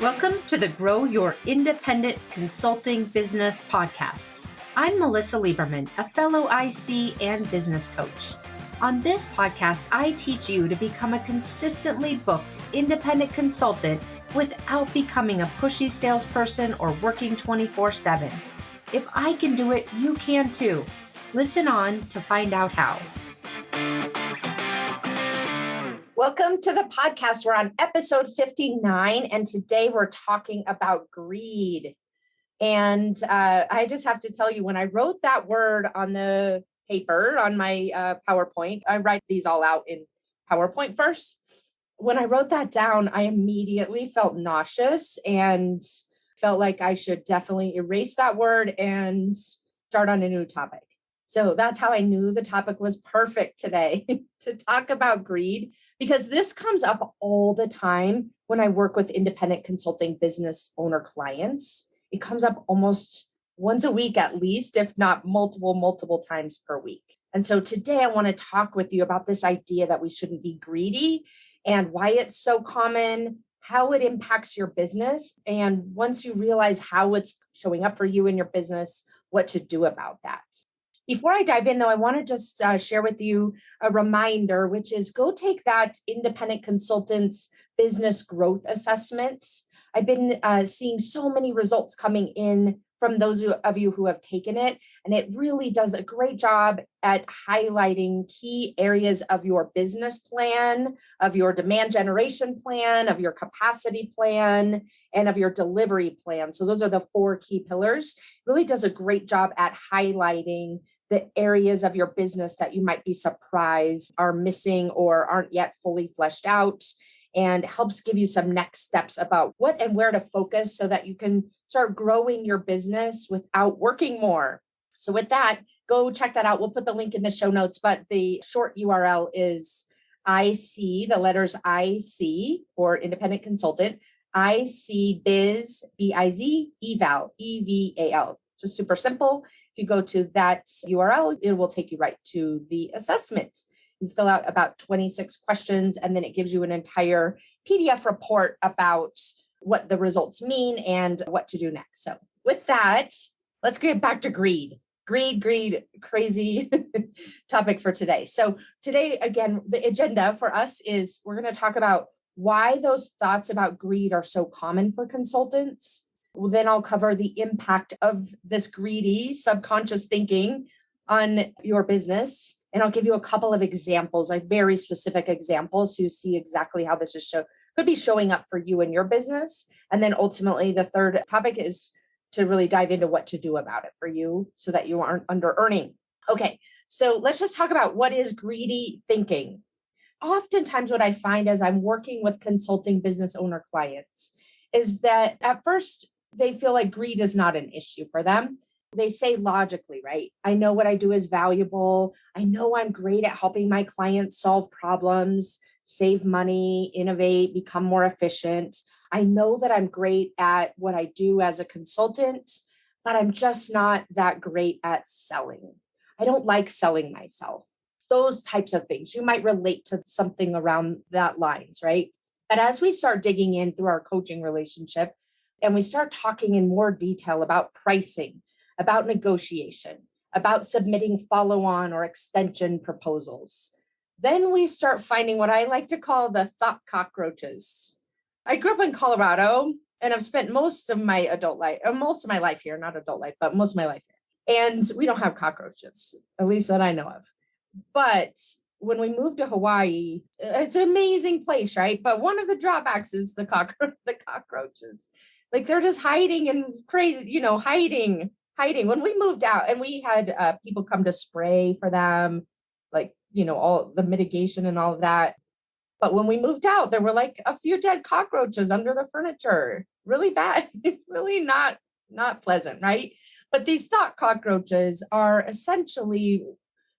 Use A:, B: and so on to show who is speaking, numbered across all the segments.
A: Welcome to the Grow Your Independent Consulting Business podcast. I'm Melissa Lieberman, a fellow IC and business coach. On this podcast, I teach you to become a consistently booked independent consultant without becoming a pushy salesperson or working 24/7. If I can do it, you can too. Listen on to find out how. Welcome to the podcast. We're on episode 59, and today we're talking about greed. And I just have to tell you, when I wrote that word on the paper, on my PowerPoint, I write these all out in PowerPoint first. When I wrote that down, I immediately felt nauseous and felt like I should definitely erase that word and start on a new topic. So that's how I knew the topic was perfect today to talk about greed, because this comes up all the time when I work with independent consulting business owner clients. It comes up almost once a week at least, if not multiple times per week. And so today I want to talk with you about this idea that we shouldn't be greedy and why it's so common, how it impacts your business, and once you realize how it's showing up for you in your business, what to do about that. Before I dive in, though, I want to just share with you a reminder, which is go take that independent consultants business growth assessment. I've been seeing so many results coming in from those of you who have taken it, and it really does a great job at highlighting key areas of your business plan, of your demand generation plan, of your capacity plan, and of your delivery plan. So those are the four key pillars. It really does a great job at highlighting the areas of your business that you might be surprised are missing or aren't yet fully fleshed out, and helps give you some next steps about what and where to focus so that you can start growing your business without working more. So with that, go check that out. We'll put the link in the show notes, but the short URL is IC, the letters IC for independent consultant, IC Biz, BIZ, eval, EVAL. Just super simple. If you go to that URL, it will take you right to the assessment. You fill out about 26 questions, and then it gives you an entire PDF report about what the results mean and what to do next. So with that, let's get back to greed. Greed, crazy topic for today. So today, again, the agenda for us is we're going to talk about why those thoughts about greed are so common for consultants. Well, then I'll cover the impact of this greedy subconscious thinking on your business. And I'll give you a couple of examples, like very specific examples, so you see exactly how this is could be showing up for you in your business. And then ultimately, the third topic is to really dive into what to do about it for you so that you aren't under earning. Okay, so let's just talk about what is greedy thinking. Oftentimes, what I find as I'm working with consulting business owner clients is that at first, they feel like greed is not an issue for them. They say logically, right? I know what I do is valuable. I know I'm great at helping my clients solve problems, save money, innovate, become more efficient. I know that I'm great at what I do as a consultant, but I'm just not that great at selling. I don't like selling myself. Those types of things. You might relate to something around that lines, right? But as we start digging in through our coaching relationship, and we start talking in more detail about pricing, about negotiation, about submitting follow-on or extension proposals, then we start finding what I like to call the thought cockroaches. I grew up in Colorado, and I've spent most of my life here, not adult life, but most of my life here. And we don't have cockroaches, at least that I know of. But when we moved to Hawaii, it's an amazing place, right? But one of the drawbacks is the cockroaches. Like they're just hiding and crazy, hiding. When we moved out, and we had people come to spray for them, like, all the mitigation and all of that. But when we moved out, there were like a few dead cockroaches under the furniture. Really bad, really not pleasant, right? But these thought cockroaches are essentially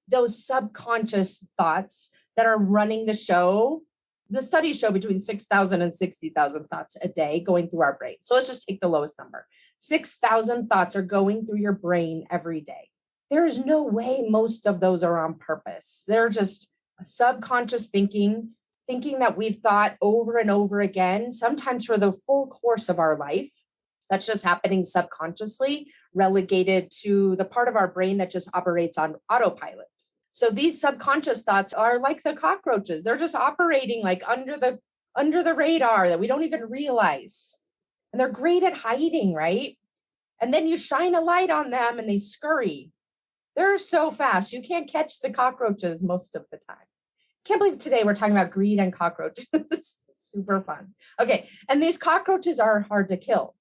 A: those subconscious thoughts that are running the show. The studies show between 6,000 and 60,000 thoughts a day going through our brain. So let's just take the lowest number. 6,000 thoughts are going through your brain every day. There is no way most of those are on purpose. They're just subconscious thinking thinking that we've thought over and over again, sometimes for the full course of our life. That's just happening subconsciously, relegated to the part of our brain that just operates on autopilot. So these subconscious thoughts are like the cockroaches. They're just operating like under the radar that we don't even realize. And they're great at hiding, right? And then you shine a light on them and they scurry. They're so fast. You can't catch the cockroaches most of the time. Can't believe today we're talking about greed and cockroaches. It's super fun. Okay. And these cockroaches are hard to kill.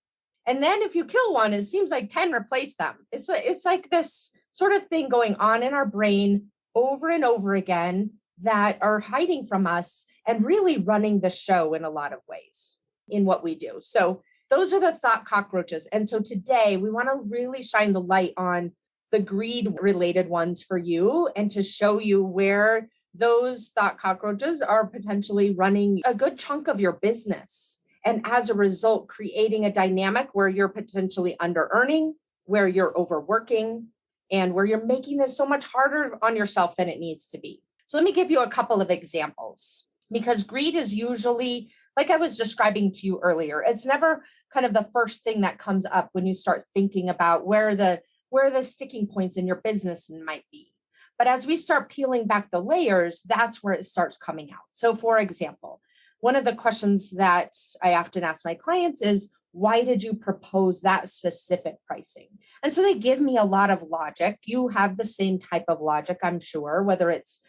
A: And then if you kill one, it seems like 10 replace them. It's like this sort of thing going on in our brain over and over again that are hiding from us and really running the show in a lot of ways in what we do. So those are the thought cockroaches. And so today we want to really shine the light on the greed related ones for you and to show you where those thought cockroaches are potentially running a good chunk of your business. And as a result, creating a dynamic where you're potentially under earning, where you're overworking, and where you're making this so much harder on yourself than it needs to be. So let me give you a couple of examples, because greed is usually, like I was describing to you earlier, it's never kind of the first thing that comes up when you start thinking about where the sticking points in your business might be. But as we start peeling back the layers, that's where it starts coming out. So for example, one of the questions that I often ask my clients is, why did you propose that specific pricing? And so they give me a lot of logic. You have the same type of logic, I'm sure, whether it's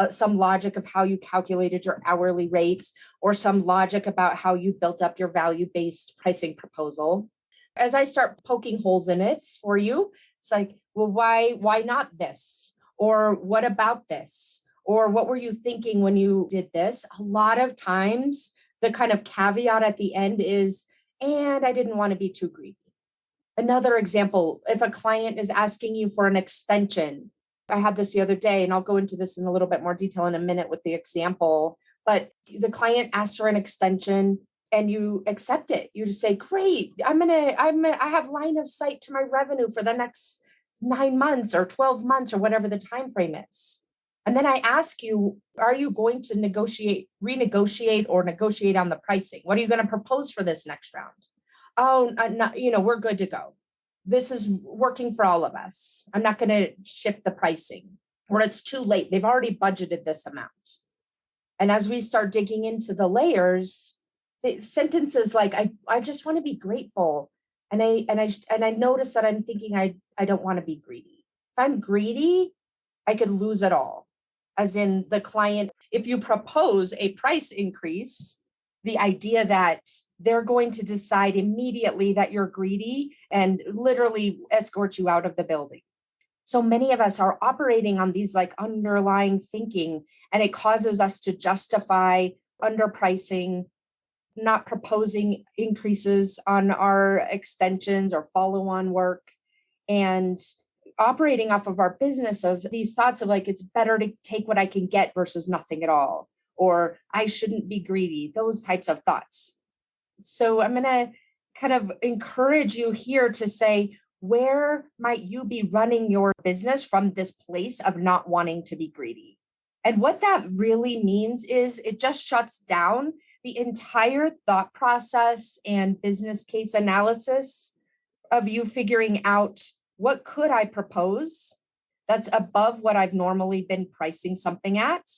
A: some logic of how you calculated your hourly rates or some logic about how you built up your value-based pricing proposal. As I start poking holes in it for you, it's like, well, why not this? Or what about this? Or what were you thinking when you did this? A lot of times, the kind of caveat at the end is, and I didn't want to be too greedy. Another example, if a client is asking you for an extension, I had this the other day, and I'll go into this in a little bit more detail in a minute with the example, but the client asks for an extension and you accept it. You just say, great, I have line of sight to my revenue for the next 9 months or 12 months or whatever the time frame is. And then I ask you, are you going to renegotiate or negotiate on the pricing? What are you going to propose for this next round? Oh, we're good to go. This is working for all of us. I'm not going to shift the pricing, or it's too late. They've already budgeted this amount. And as we start digging into the layers, the sentences like, I just want to be grateful. And I notice that I'm thinking I don't want to be greedy. If I'm greedy, I could lose it all. As in the client, if you propose a price increase, the idea that they're going to decide immediately that you're greedy and literally escort you out of the building. So many of us are operating on these like underlying thinking, and it causes us to justify underpricing, not proposing increases on our extensions or follow-on work, and operating off of our business of these thoughts of like, it's better to take what I can get versus nothing at all, or I shouldn't be greedy, those types of thoughts. So I'm going to kind of encourage you here to say, where might you be running your business from this place of not wanting to be greedy? And what that really means is it just shuts down the entire thought process and business case analysis of you figuring out, what could I propose that's above what I've normally been pricing something at?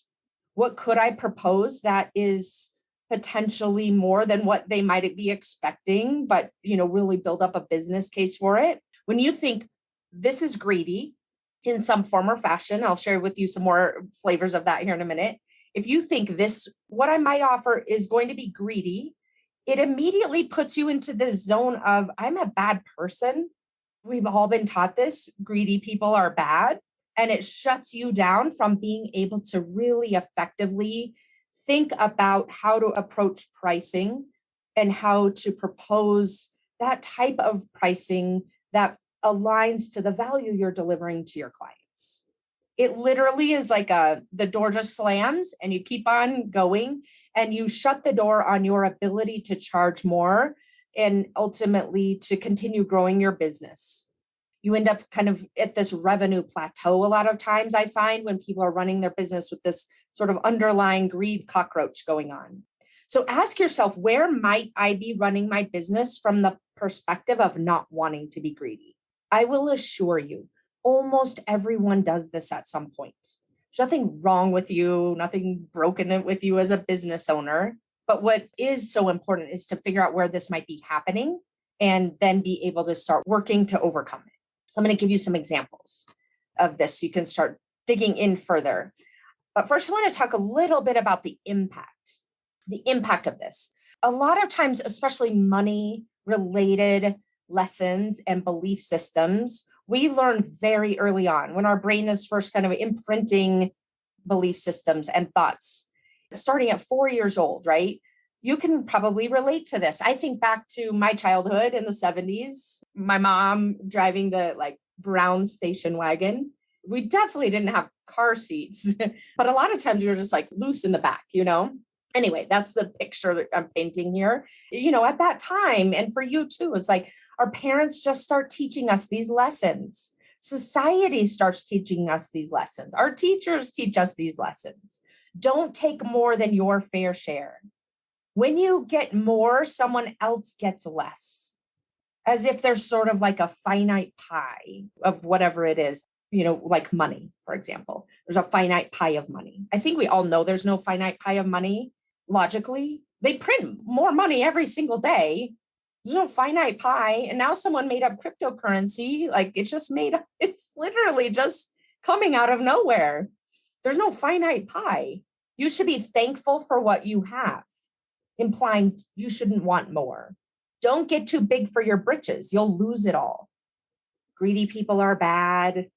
A: What could I propose that is potentially more than what they might be expecting, but really build up a business case for it? When you think this is greedy in some form or fashion, I'll share with you some more flavors of that here in a minute. If you think this, what I might offer is going to be greedy, it immediately puts you into the zone of, I'm a bad person. We've all been taught this. Greedy people are bad. And it shuts you down from being able to really effectively think about how to approach pricing and how to propose that type of pricing that aligns to the value you're delivering to your clients. It literally is like the door just slams and you keep on going and you shut the door on your ability to charge more and ultimately to continue growing your business. You end up kind of at this revenue plateau a lot of times, I find, when people are running their business with this sort of underlying greed cockroach going on. So ask yourself, where might I be running my business from the perspective of not wanting to be greedy? I will assure you, almost everyone does this at some point. There's nothing wrong with you, nothing broken with you as a business owner. But what is so important is to figure out where this might be happening and then be able to start working to overcome it. So I'm going to give you some examples of this so you can start digging in further. But first, I want to talk a little bit about the impact of this. A lot of times, especially money related lessons and belief systems, we learn very early on when our brain is first kind of imprinting belief systems and thoughts, starting at 4 years old, right? You can probably relate to this. I think back to my childhood in the 70s, my mom driving the brown station wagon. We definitely didn't have car seats, but a lot of times we were just loose in the back, Anyway, that's the picture that I'm painting here. At that time, and for you too, it's like our parents just start teaching us these lessons. Society starts teaching us these lessons. Our teachers teach us these lessons. Don't take more than your fair share. When you get more, someone else gets less, as if there's sort of like a finite pie of whatever it is, like money, for example. There's a finite pie of money. I think we all know there's no finite pie of money. Logically, they print more money every single day. There's no finite pie. And now someone made up cryptocurrency. It's literally just coming out of nowhere. There's no finite pie. You should be thankful for what you have, implying you shouldn't want more. Don't get too big for your britches. You'll lose it all. Greedy people are bad,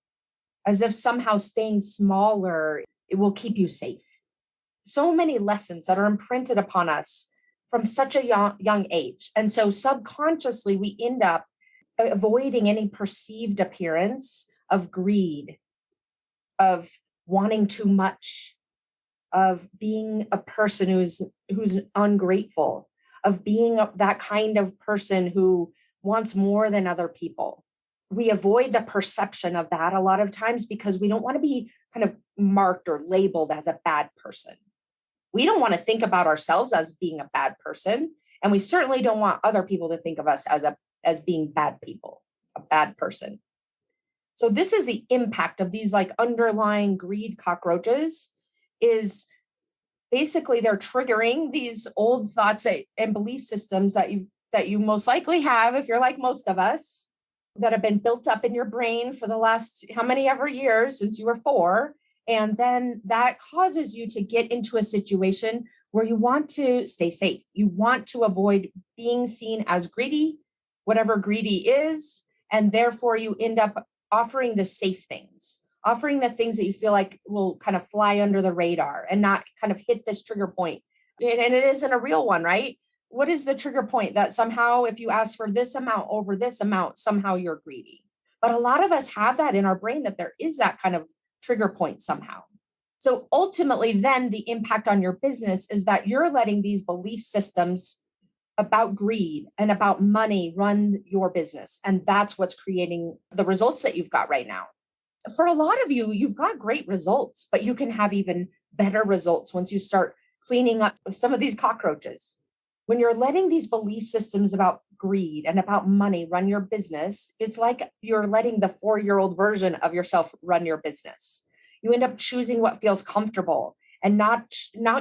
A: as if somehow staying smaller, it will keep you safe. So many lessons that are imprinted upon us from such a young age. And so subconsciously, we end up avoiding any perceived appearance of greed, of wanting too much, of being a person who's ungrateful, of being that kind of person who wants more than other people. We avoid the perception of that a lot of times because we don't want to be kind of marked or labeled as a bad person. We don't want to think about ourselves as being a bad person. And we certainly don't want other people to think of us as being bad people, a bad person. So this is the impact of these underlying greed cockroaches, is basically they're triggering these old thoughts and belief systems that you most likely have, if you're like most of us, that have been built up in your brain for the last how many ever years since you were 4. And then that causes you to get into a situation where you want to stay safe. You want to avoid being seen as greedy, whatever greedy is. And therefore you end up offering the safe things, offering the things that you feel like will kind of fly under the radar and not kind of hit this trigger point. And it isn't a real one, right? What is the trigger point that somehow if you ask for this amount over this amount, somehow you're greedy? But a lot of us have that in our brain, that there is that kind of trigger point somehow. So ultimately, then the impact on your business is that you're letting these belief systems about greed and about money run your business. And that's what's creating the results that you've got right now. For a lot of you, you've got great results, but you can have even better results once you start cleaning up some of these cockroaches. When you're letting these belief systems about greed and about money run your business, it's like you're letting the 4-year-old version of yourself run your business. You end up choosing what feels comfortable and not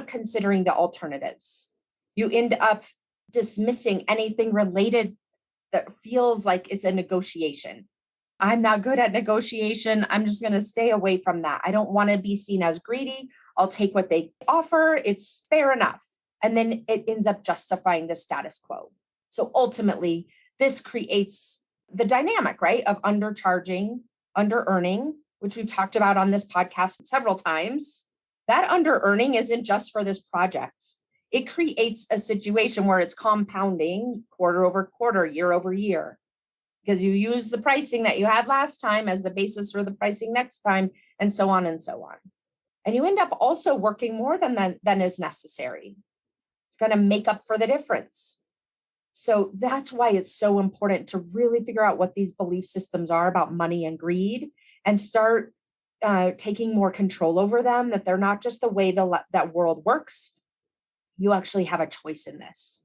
A: considering the alternatives. You end up dismissing anything related that feels like it's a negotiation. I'm not good at negotiation. I'm just going to stay away from that. I don't want to be seen as greedy. I'll take what they offer. It's fair enough. And then it ends up justifying the status quo. So ultimately, this creates the dynamic, right, of undercharging, under-earning, which we've talked about on this podcast several times. That under-earning isn't just for this project. It creates a situation where it's compounding quarter over quarter, year over year, because you use the pricing that you had last time as the basis for the pricing next time, and so on and so on. And you end up also working more than is necessary. It's going to make up for the difference. So that's why it's so important to really figure out what these belief systems are about money and greed and start taking more control over them, that they're not just the way that world works. You actually have a choice in this.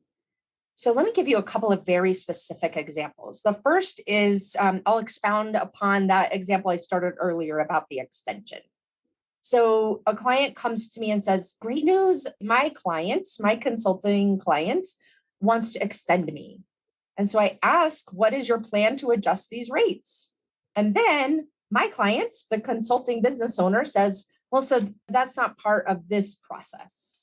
A: So let me give you a couple of very specific examples. The first is I'll expound upon that example I started earlier about the extension. So a client comes to me and says, great news, my consulting client wants to extend me. And so I ask, what is your plan to adjust these rates? And then my client, the consulting business owner, says, well, so that's not part of this process.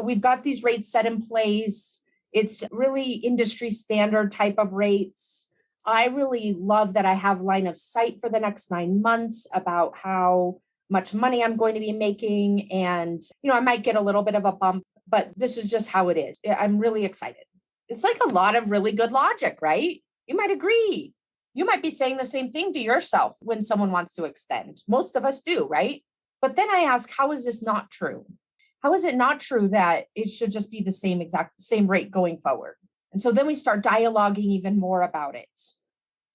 A: We've got these rates set in place. It's really industry standard type of rates. I really love that I have line of sight for the next 9 months about how much money I'm going to be making. And, I might get a little bit of a bump, but this is just how it is. I'm really excited. It's like a lot of really good logic, right? You might agree. You might be saying the same thing to yourself when someone wants to extend. Most of us do, right? But then I ask, how is this not true? How is it not true that it should just be the same rate going forward? And so then we start dialoguing even more about it.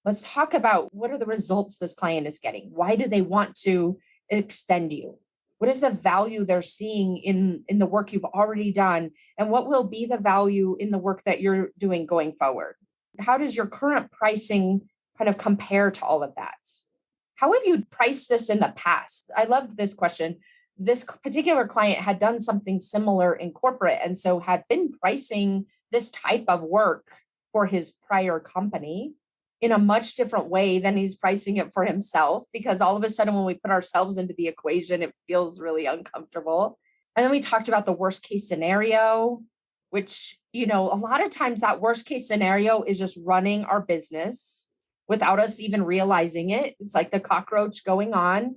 A: Let's talk about what are the results this client is getting? Why do they want to extend you? What is the value they're seeing in the work you've already done? And what will be the value in the work that you're doing going forward? How does your current pricing kind of compare to all of that? How have you priced this in the past? I love this question. This particular client had done something similar in corporate and so had been pricing this type of work for his prior company in a much different way than he's pricing it for himself, because all of a sudden when we put ourselves into the equation, it feels really uncomfortable. And then we talked about the worst case scenario, which, a lot of times that worst case scenario is just running our business without us even realizing it. It's like the cockroach going on,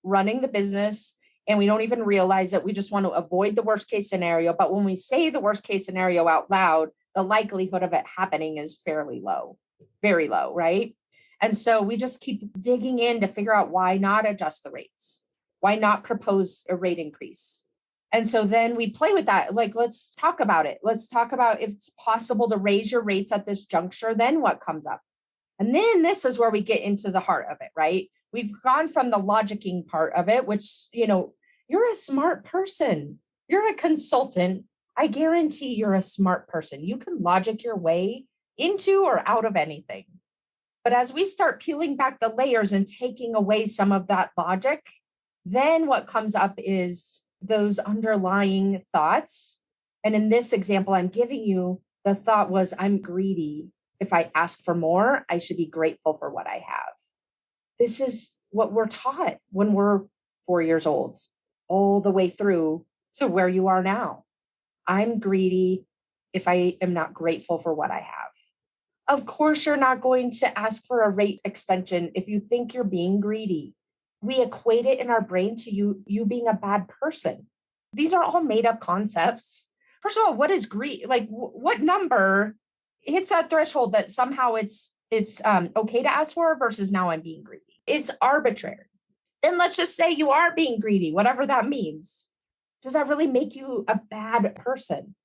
A: running the business. And we don't even realize it. We just want to avoid the worst case scenario. But when we say the worst case scenario out loud, the likelihood of it happening is fairly low, very low, right? And so we just keep digging in to figure out why not adjust the rates? Why not propose a rate increase? And so then we play with that. Like, let's talk about it. Let's talk about if it's possible to raise your rates at this juncture, then what comes up? And then this is where we get into the heart of it, right? We've gone from the logicking part of it, which, you're a smart person. You're a consultant. I guarantee you're a smart person. You can logic your way into or out of anything. But as we start peeling back the layers and taking away some of that logic, then what comes up is those underlying thoughts. And in this example I'm giving you, the thought was, I'm greedy. If I ask for more, I should be grateful for what I have. This is what we're taught when we're 4 years old, all the way through to where you are now. I'm greedy if I am not grateful for what I have. Of course, you're not going to ask for a rate extension if you think you're being greedy. We equate it in our brain to you being a bad person. These are all made up concepts. First of all, what is greed? Like, what number hits that threshold that somehow it's okay to ask for versus now I'm being greedy? It's arbitrary. Then let's just say you are being greedy, whatever that means. Does that really make you a bad person?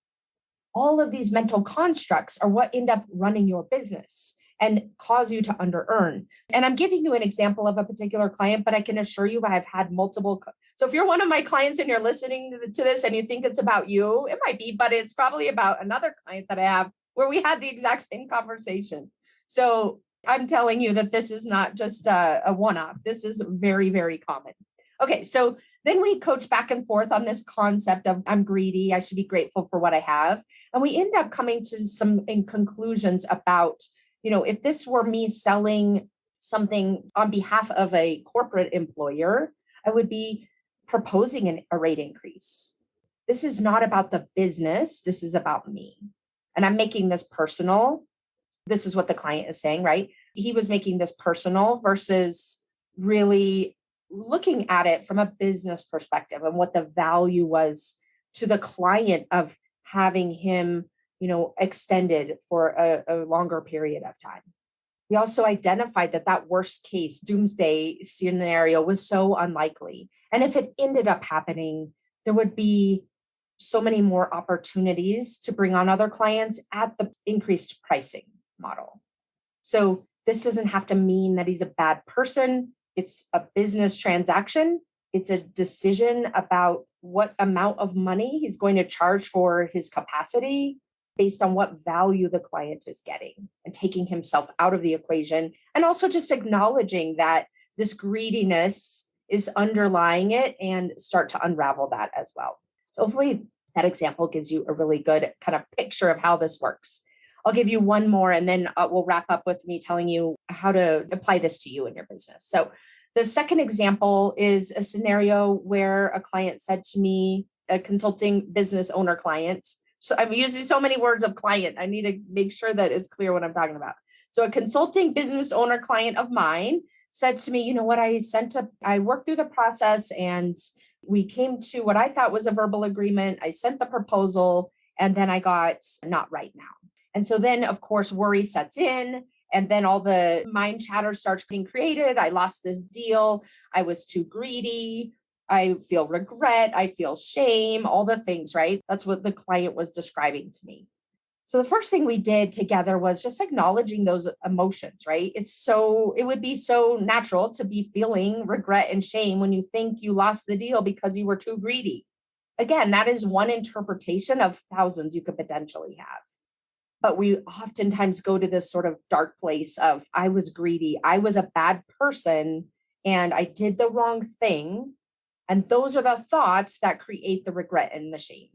A: All of these mental constructs are what end up running your business and cause you to under-earn. And I'm giving you an example of a particular client, but I can assure you I've had multiple. So if you're one of my clients and you're listening to this and you think it's about you, it might be, but it's probably about another client that I have where we had the exact same conversation. So I'm telling you that this is not just a one-off. This is very, very common. Okay, so then we coach back and forth on this concept of I'm greedy, I should be grateful for what I have. And we end up coming to some conclusions about, if this were me selling something on behalf of a corporate employer, I would be proposing a rate increase. This is not about the business. This is about me. And I'm making this personal. This is what the client is saying, right? He was making this personal versus really looking at it from a business perspective and what the value was to the client of having him, extended for a longer period of time. We also identified that worst case doomsday scenario was so unlikely. And if it ended up happening, there would be so many more opportunities to bring on other clients at the increased pricing model. So this doesn't have to mean that he's a bad person. It's a business transaction. It's a decision about what amount of money he's going to charge for his capacity based on what value the client is getting, and taking himself out of the equation. And also just acknowledging that this greediness is underlying it, and start to unravel that as well. So hopefully that example gives you a really good kind of picture of how this works. I'll give you one more, and then we'll wrap up with me telling you how to apply this to you in your business. So the second example is a scenario where a client said to me, a consulting business owner client. So I'm using so many words of client. I need to make sure that it's clear what I'm talking about. So a consulting business owner client of mine said to me, you know what, I worked through the process and we came to what I thought was a verbal agreement. I sent the proposal, and then I got not right now. And so then, of course, worry sets in, and then all the mind chatter starts being created. I lost this deal. I was too greedy. I feel regret. I feel shame, all the things, right? That's what the client was describing to me. So the first thing we did together was just acknowledging those emotions, right? It would be so natural to be feeling regret and shame when you think you lost the deal because you were too greedy. Again, that is one interpretation of thousands you could potentially have. But we oftentimes go to this sort of dark place of, I was greedy, I was a bad person, and I did the wrong thing. And those are the thoughts that create the regret and the shame.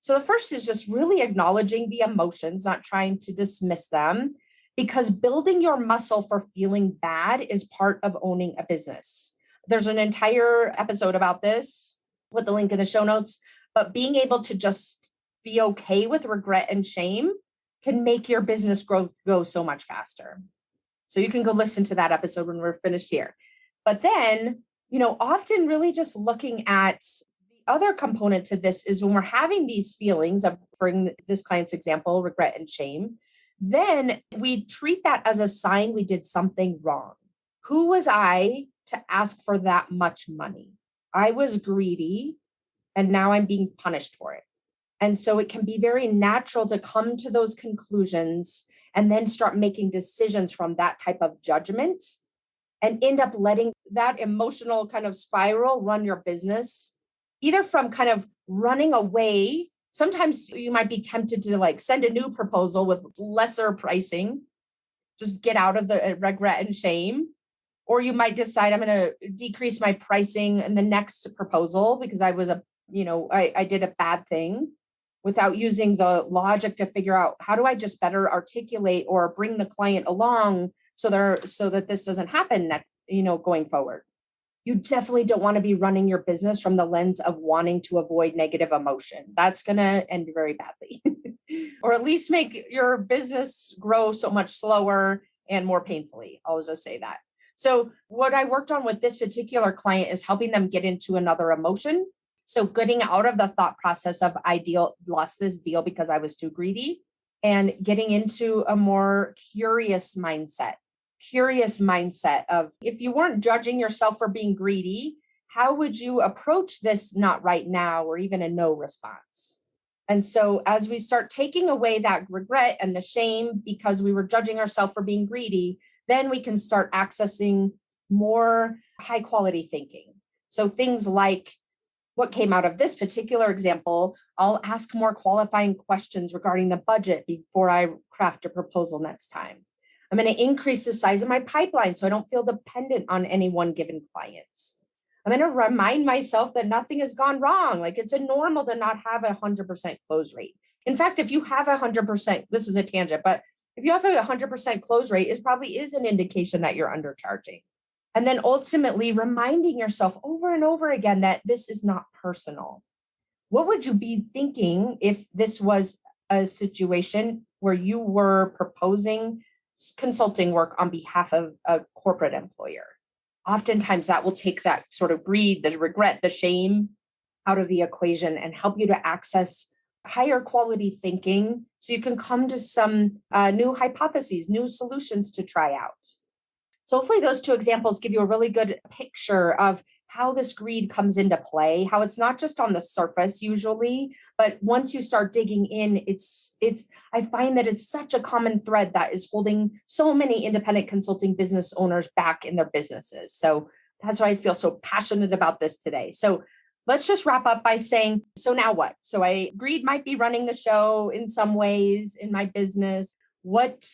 A: So the first is just really acknowledging the emotions, not trying to dismiss them, because building your muscle for feeling bad is part of owning a business. There's an entire episode about this with the link in the show notes, but being able to just be okay with regret and shame can make your business growth go so much faster. So you can go listen to that episode when we're finished here. But then, often really just looking at the other component to this is when we're having these feelings of, for this client's example, regret and shame, then we treat that as a sign we did something wrong. Who was I to ask for that much money? I was greedy, and now I'm being punished for it. And so it can be very natural to come to those conclusions and then start making decisions from that type of judgment, and end up letting that emotional kind of spiral run your business, either from kind of running away. Sometimes you might be tempted to send a new proposal with lesser pricing, just get out of the regret and shame. Or you might decide, I'm going to decrease my pricing in the next proposal because I did a bad thing, without using the logic to figure out, how do I just better articulate or bring the client along so that this doesn't happen going forward. You definitely don't want to be running your business from the lens of wanting to avoid negative emotion. That's going to end very badly, or at least make your business grow so much slower and more painfully. I'll just say that. So what I worked on with this particular client is helping them get into another emotion. So getting out of the thought process of lost this deal because I was too greedy, and getting into a more curious mindset of, if you weren't judging yourself for being greedy, how would you approach this not right now, or even a no response? And so as we start taking away that regret and the shame because we were judging ourselves for being greedy, then we can start accessing more high quality thinking. So things like what came out of this particular example, I'll ask more qualifying questions regarding the budget before I craft a proposal next time. I'm going to increase the size of my pipeline so I don't feel dependent on any one given client. I'm going to remind myself that nothing has gone wrong. It's normal to not have 100% close rate. In fact, if you have 100%, this is a tangent, but if you have 100% close rate, it probably is an indication that you're undercharging. And then ultimately reminding yourself over and over again that this is not personal. What would you be thinking if this was a situation where you were proposing consulting work on behalf of a corporate employer? Oftentimes that will take that sort of greed, the regret, the shame out of the equation and help you to access higher quality thinking so you can come to some new hypotheses, new solutions to try out. So hopefully those two examples give you a really good picture of how this greed comes into play, how it's not just on the surface usually, but once you start digging in, I find that it's such a common thread that is holding so many independent consulting business owners back in their businesses. So that's why I feel so passionate about this today. So let's just wrap up by saying, so now what? So greed might be running the show in some ways in my business. What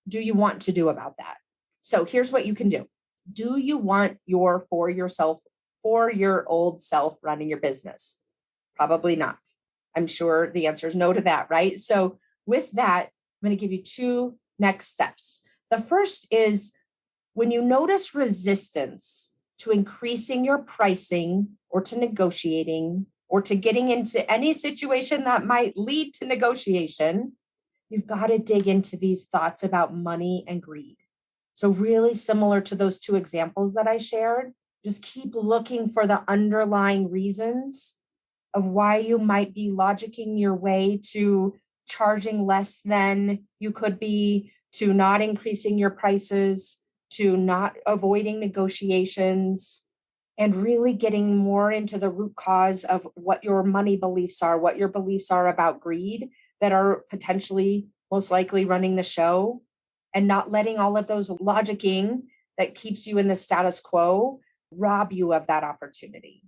A: do you want to do about that? So here's what you can do. Do you want your 4-year-old self running your business? Probably not. I'm sure the answer is no to that, right? So with that, I'm going to give you 2 next steps. The first is when you notice resistance to increasing your pricing or to negotiating or to getting into any situation that might lead to negotiation, you've got to dig into these thoughts about money and greed. So really similar to those 2 examples that I shared, just keep looking for the underlying reasons of why you might be logicking your way to charging less than you could be, to not increasing your prices, to not avoiding negotiations, and really getting more into the root cause of what your money beliefs are, what your beliefs are about greed that are potentially most likely running the show, and not letting all of those logicking that keeps you in the status quo rob you of that opportunity.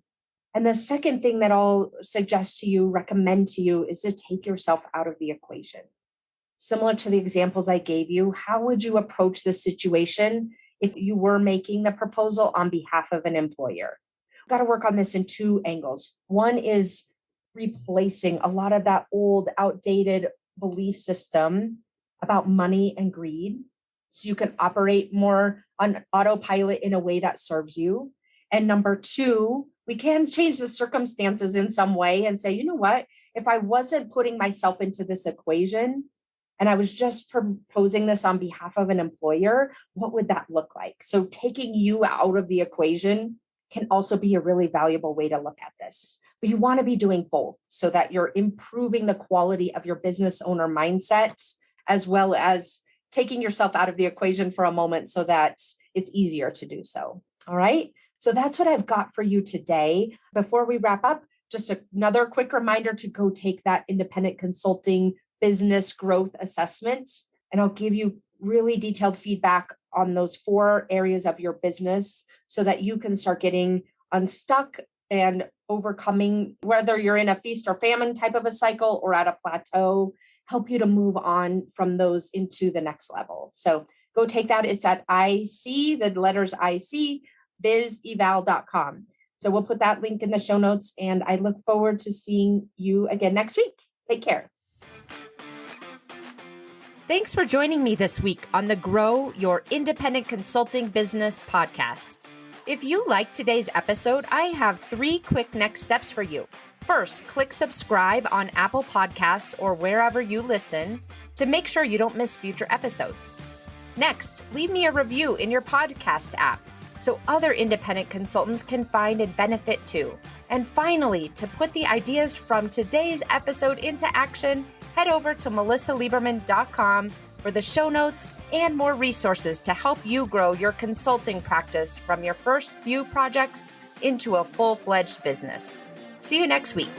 A: And the second thing that I'll suggest to you, recommend to you, is to take yourself out of the equation. Similar to the examples I gave you, how would you approach this situation if you were making the proposal on behalf of an employer? We've got to work on this in 2 angles. One is replacing a lot of that old, outdated belief system about money and greed, so you can operate more on autopilot in a way that serves you. And number 2, we can change the circumstances in some way and say, you know what, if I wasn't putting myself into this equation and I was just proposing this on behalf of an employer, what would that look like? So taking you out of the equation can also be a really valuable way to look at this. But you want to be doing both so that you're improving the quality of your business owner mindset, as well as taking yourself out of the equation for a moment so that it's easier to do so. All right. So that's what I've got for you today. Before we wrap up, just another quick reminder to go take that independent consulting business growth assessment. And I'll give you really detailed feedback on those 4 areas of your business so that you can start getting unstuck and overcoming, whether you're in a feast or famine type of a cycle or at a plateau, help you to move on from those into the next level. So go take that. It's at IC, the letters IC, bizeval.com. So we'll put that link in the show notes, and I look forward to seeing you again next week. Take care. Thanks for joining me this week on the Grow Your Independent Consulting Business podcast. If you liked today's episode, I have 3 quick next steps for you. First, click subscribe on Apple Podcasts or wherever you listen to make sure you don't miss future episodes. Next, leave me a review in your podcast app so other independent consultants can find and benefit too. And finally, to put the ideas from today's episode into action, head over to melissalieberman.com for the show notes and more resources to help you grow your consulting practice from your first few projects into a full-fledged business. See you next week.